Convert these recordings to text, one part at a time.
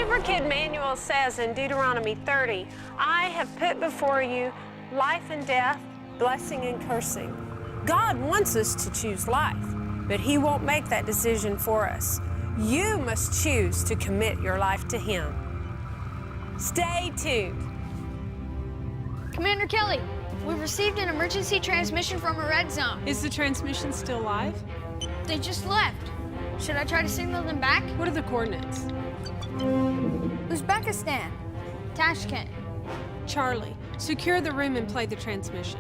Superkid manual says in Deuteronomy 30, I have put before you life and death, blessing and cursing. God wants us to choose life, but He won't make that decision for us. You must choose to commit your life to Him. Stay tuned. Commander Kelly, we've received an emergency transmission from a red zone. Is the transmission still live? They just left. Should I try to signal them back? What are the coordinates? Uzbekistan. Tashkent. Charlie, secure the room and play the transmission.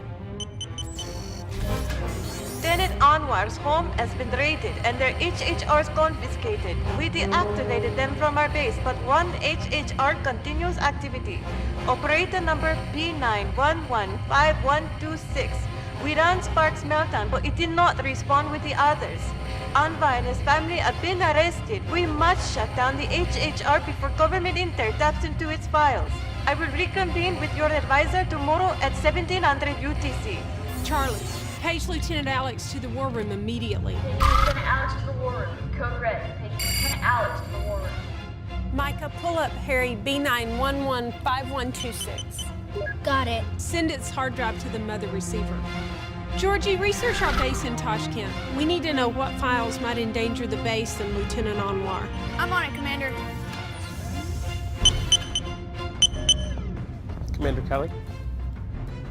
Lieutenant Anwar's home has been raided and their HHRs confiscated. We deactivated them from our base, but one HHR continues activity. Operator number B9115126. We ran Spark's meltdown, but it did not respond with the others. Anwar and his family have been arrested. We must shut down the HHR before government intel taps into its files. I will reconvene with your advisor tomorrow at 1700 UTC. Charlie, page Lieutenant Alex to the war room immediately. Lieutenant Alex to the war room. Code red. Page Lieutenant Alex to the war room. Micah, pull up Harry B9115126. Got it. Send its hard drive to the mother receiver. Georgie, research our base in Tashkent. We need to know what files might endanger the base and Lieutenant Anwar. I'm on it, Commander. Commander Kelly?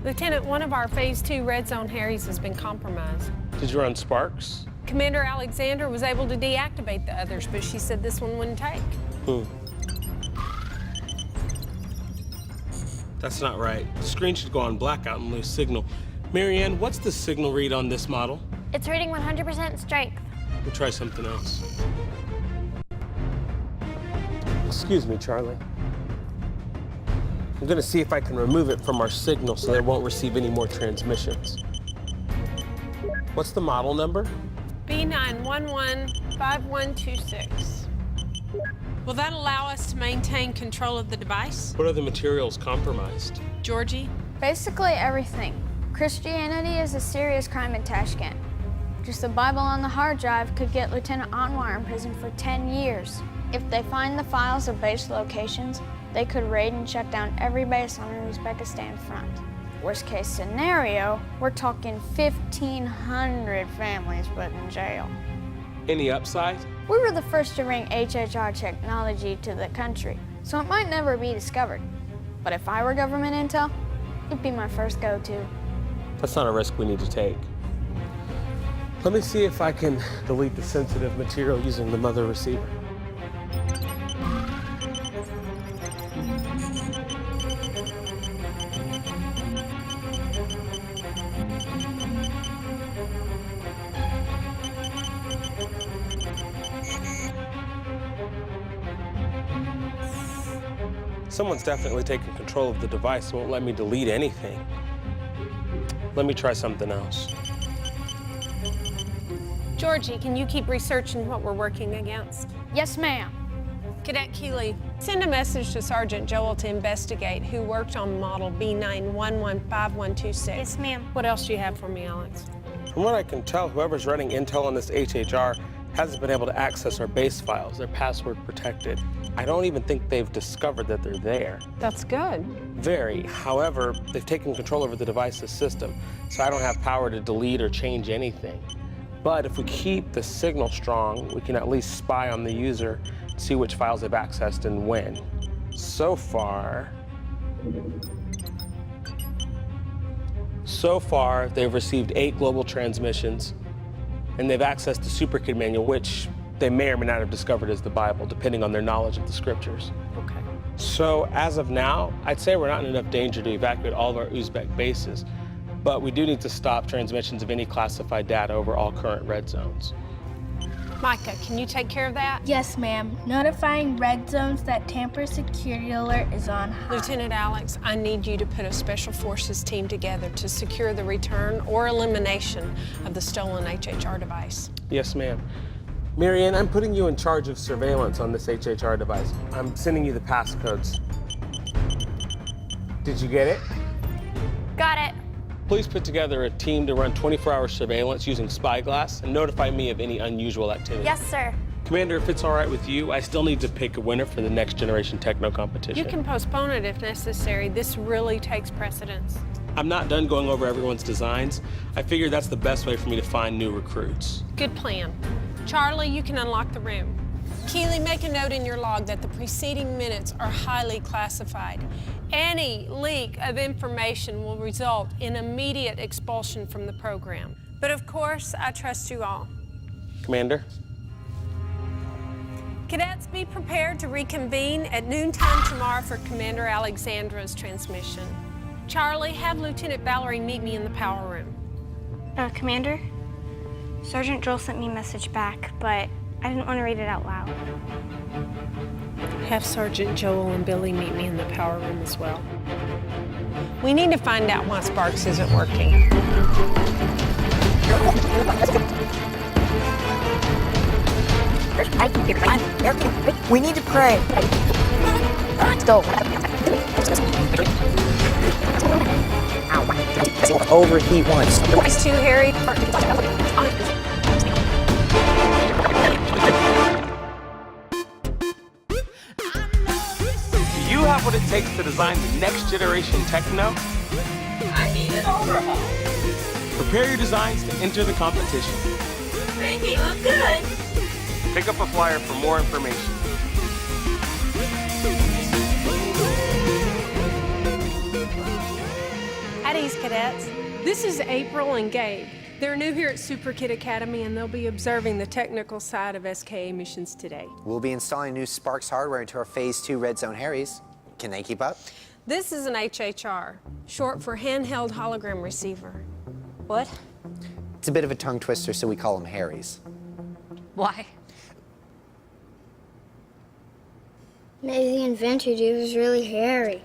Lieutenant, one of our Phase 2 Red Zone Harrys has been compromised. Did you run Sparks? Commander Alexander was able to deactivate the others, but she said this one wouldn't take. That's not right. The screen should go on blackout and lose signal. Marianne, what's the signal read on this model? It's reading 100% strength. We'll try something else. Excuse me, Charlie. I'm gonna see if I can remove it from our signal so that it won't receive any more transmissions. What's the model number? B9115126. Will that allow us to maintain control of the device? What are the materials compromised? Georgie? Basically everything. Christianity is a serious crime in Tashkent. Just the Bible on the hard drive could get Lieutenant Anwar in prison for 10 years. If they find the files of base locations, they could raid and shut down every base on the Uzbekistan front. Worst case scenario, we're talking 1,500 families put in jail. Any upside? We were the first to bring HHR technology to the country, so it might never be discovered. But if I were government intel, it'd be my first go-to. That's not a risk we need to take. Let me see if I can delete the sensitive material using the mother receiver. Someone's definitely taken control of the device and won't let me delete anything. Let me try something else. Georgie, can you keep researching what we're working against? Yes, ma'am. Cadet Keeley, send a message to Sergeant Joel to investigate who worked on model B9115126. Yes, ma'am. What else do you have for me, Alex? From what I can tell, whoever's running intel on this HHR hasn't been able to access our base files. They're password protected. I don't even think they've discovered that they're there. That's good. Very. However, they've taken control over the device's system, so I don't have power to delete or change anything. But if we keep the signal strong, we can at least spy on the user, see which files they've accessed and when. So far, they've received 8 global transmissions, and they've accessed the Superkid manual, which they may or may not have discovered as the Bible, depending on their knowledge of the scriptures. Okay. So as of now, I'd say we're not in enough danger to evacuate all of our Uzbek bases, but we do need to stop transmissions of any classified data over all current red zones. Micah, can you take care of that? Yes, ma'am. Notifying red zones that tamper security alert is on high. Lieutenant Alex, I need you to put a special forces team together to secure the return or elimination of the stolen HHR device. Yes, ma'am. Marianne, I'm putting you in charge of surveillance on this HHR device. I'm sending you the passcodes. Did you get it? Got it. Please put together a team to run 24-hour surveillance using Spyglass and notify me of any unusual activity. Yes, sir. Commander, if it's all right with you, I still need to pick a winner for the next generation techno competition. You can postpone it if necessary. This really takes precedence. I'm not done going over everyone's designs. I figured that's the best way for me to find new recruits. Good plan. Charlie, you can unlock the room. Keeley, make a note in your log that the preceding minutes are highly classified. Any leak of information will result in immediate expulsion from the program. But of course, I trust you all. Commander? Cadets, be prepared to reconvene at noontime tomorrow for Commander Alexandra's transmission. Charlie, have Lieutenant Valerie meet me in the power room. Commander? Sergeant Joel sent me a message back, but I didn't want to read it out loud. Have Sergeant Joel and Billy meet me in the power room as well. We need to find out why Sparks isn't working. We need to pray. Go. Overheat once. These two, Harry. Do you have what it takes to design the next generation techno? I need an overhaul. Prepare your designs to enter the competition. Make me look good. Pick up a flyer for more information. At ease, cadets. This is April and Gabe. They're new here at Superkid Academy, and they'll be observing the technical side of SKA missions today. We'll be installing new Sparks hardware into our Phase 2 Red Zone Harries. Can they keep up? This is an HHR, short for handheld hologram receiver. What? It's a bit of a tongue twister, so we call them Harries. Why? Maybe the inventor dude was really hairy.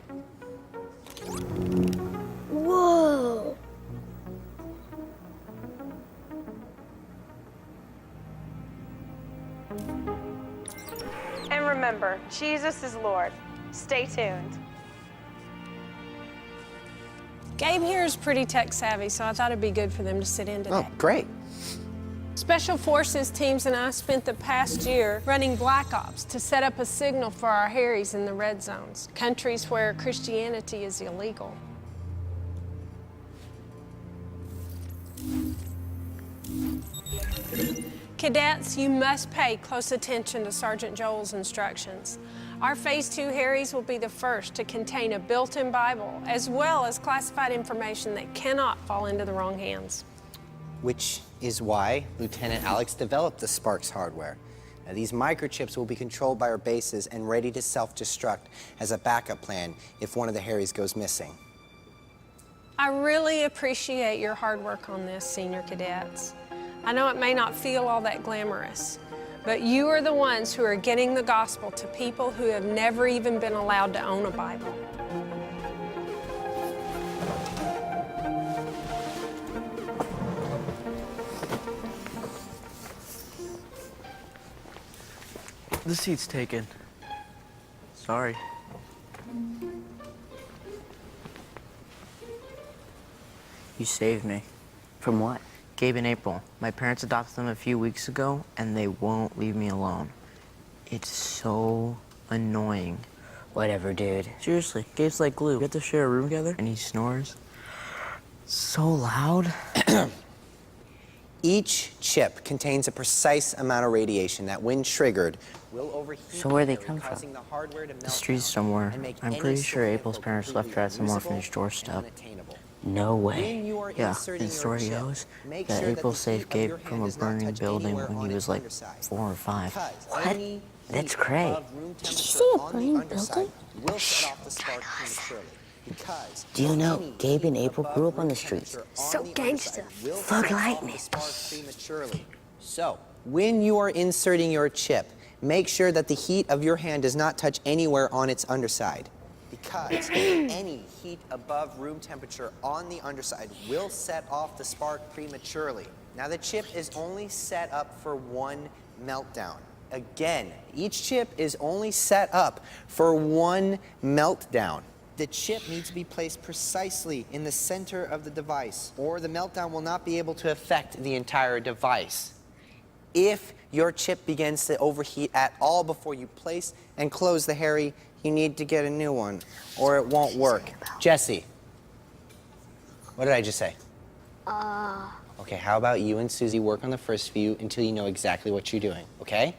Whoa! And remember, Jesus is Lord. Stay tuned. Gabe here is pretty tech savvy, so I thought it'd be good for them to sit in today. Oh, great. Special Forces teams and I spent the past year running Black Ops to set up a signal for our Harries in the red zones, countries where Christianity is illegal. Cadets, you must pay close attention to Sergeant Joel's instructions. Our Phase 2 Harries will be the first to contain a built-in Bible, as well as classified information that cannot fall into the wrong hands. Which is why Lieutenant Alex developed the Sparks hardware. Now, these microchips will be controlled by our bases and ready to self-destruct as a backup plan if one of the Harries goes missing. I really appreciate your hard work on this, senior cadets. I know it may not feel all that glamorous, but you are the ones who are getting the gospel to people who have never even been allowed to own a Bible. The seat's taken. Sorry. You saved me. From what? Gabe and April. My parents adopted them a few weeks ago, and they won't leave me alone. It's so annoying. Whatever, dude. Seriously, Gabe's like glue. We have to share a room together, and he snores so loud. Each chip contains a precise amount of radiation that, when triggered, will overheat. So where they come from? causing the hardware to melt The streets down somewhere. and make I'm any pretty sure soil April's parents left her at some completely orphanage doorstep. unattainable. No way. When you are Yeah, inserting and the story your chip, goes make that sure April the saved heat of Gabe your from hand a does not burning touch building anywhere when on he was its like underside. 4 or 5. Because What? any That's heat great. above room Did you temperature see a on the burning underside building? will set off the spark prematurely. Because Do you know any Gabe and heat April above grew up on room the streets? temperature So on the gangsta. underside will Fuck set off lightning. the spark prematurely. So, when you are inserting your chip, make sure that the heat of your hand does not touch anywhere on its underside. Because any heat above room temperature on the underside will set off the spark prematurely. Now, the chip is only set up for one meltdown. Again, each chip is only set up for one meltdown. The chip needs to be placed precisely in the center of the device, or the meltdown will not be able to affect the entire device. If your chip begins to overheat at all before you place and close the Harry, you need to get a new one, or it won't work. Jesse, what did I just say? Okay, how about you and Susie work on the first few until you know exactly what you're doing, okay?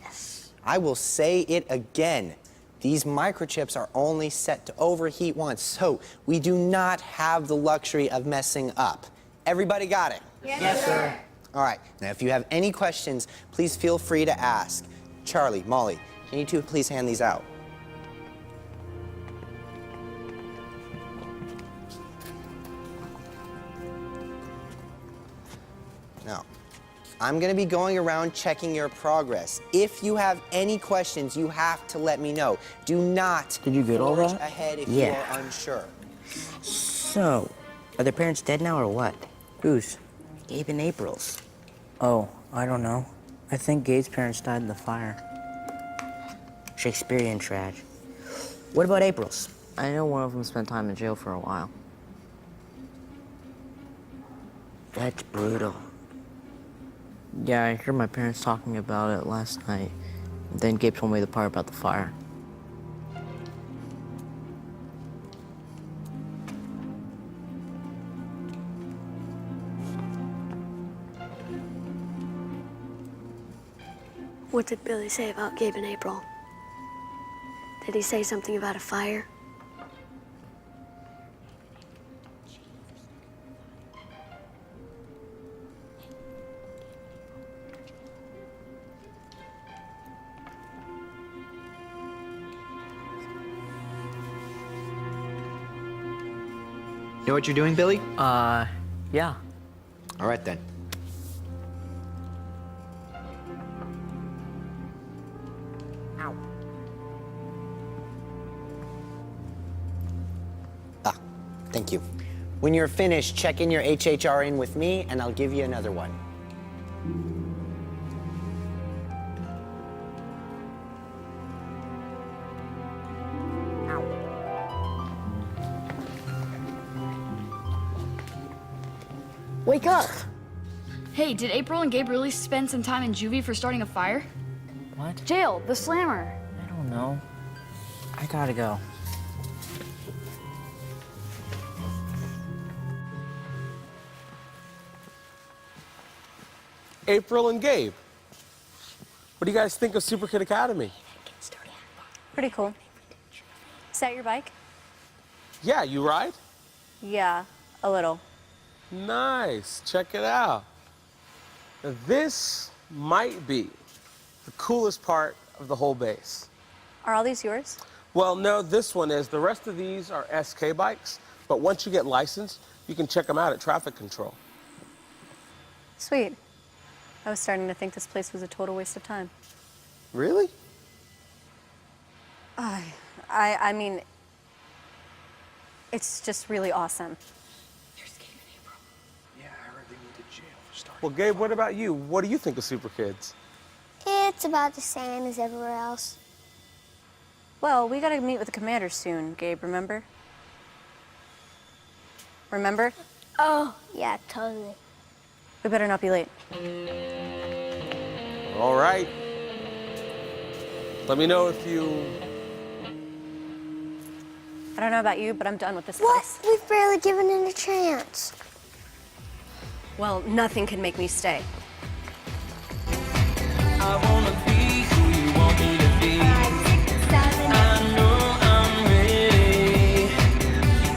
Yes. I will say it again. These microchips are only set to overheat once, so we do not have the luxury of messing up. Everybody got it? Yes, sir. All right, now if you have any questions, please feel free to ask. Charlie, Molly, can you two please hand these out? Now, I'm gonna be going around checking your progress. If you have any questions, you have to let me know. Do not Did you get all forge that? ahead if Yeah. you are unsure. So, are their parents dead now or what? Whose? Gabe and April's. Oh, I don't know. I think Gabe's parents died in the fire. Shakespearean tragedy. What about April's? I know one of them spent time in jail for a while. That's brutal. Yeah, I heard my parents talking about it last night. Then Gabe told me the part about the fire. What did Billy say about Gabe and April? Did he say something about a fire? Know what you're doing, Billy? Yeah. All right, then. Ow. Thank you. When you're finished, check in your HHR in with me, and I'll give you another one. Wake up! Hey, did April and Gabe really spend some time in juvie for starting a fire? What? Jail, the slammer. I don't know. I gotta go. April and Gabe, what do you guys think of Superkid Academy? Pretty cool. Is that your bike? Yeah, you ride? Yeah, a little. Nice, check it out. Now, this might be the coolest part of the whole base. Are all these yours? Well, no, this one is. The rest of these are SK bikes, but once you get licensed, you can check them out at traffic control. Sweet. I was starting to think this place was a total waste of time. Really? I mean, it's just really awesome. Well, Gabe, what about you? What do you think of Superkids? It's about the same as everywhere else. Well, we gotta meet with the commander soon, Gabe, remember? Remember? Oh, yeah, totally. We better not be late. All right. Let me know if you... I don't know about you, but I'm done with this What? place. We've barely given it a chance. Well, nothing can make me stay. I wanna be who you want me to be. 5, 6, 7. I know I'm ready.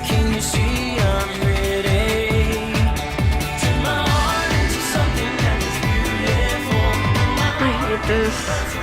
Can you see I'm ready? Turn my heart into something that is beautiful. I hate this.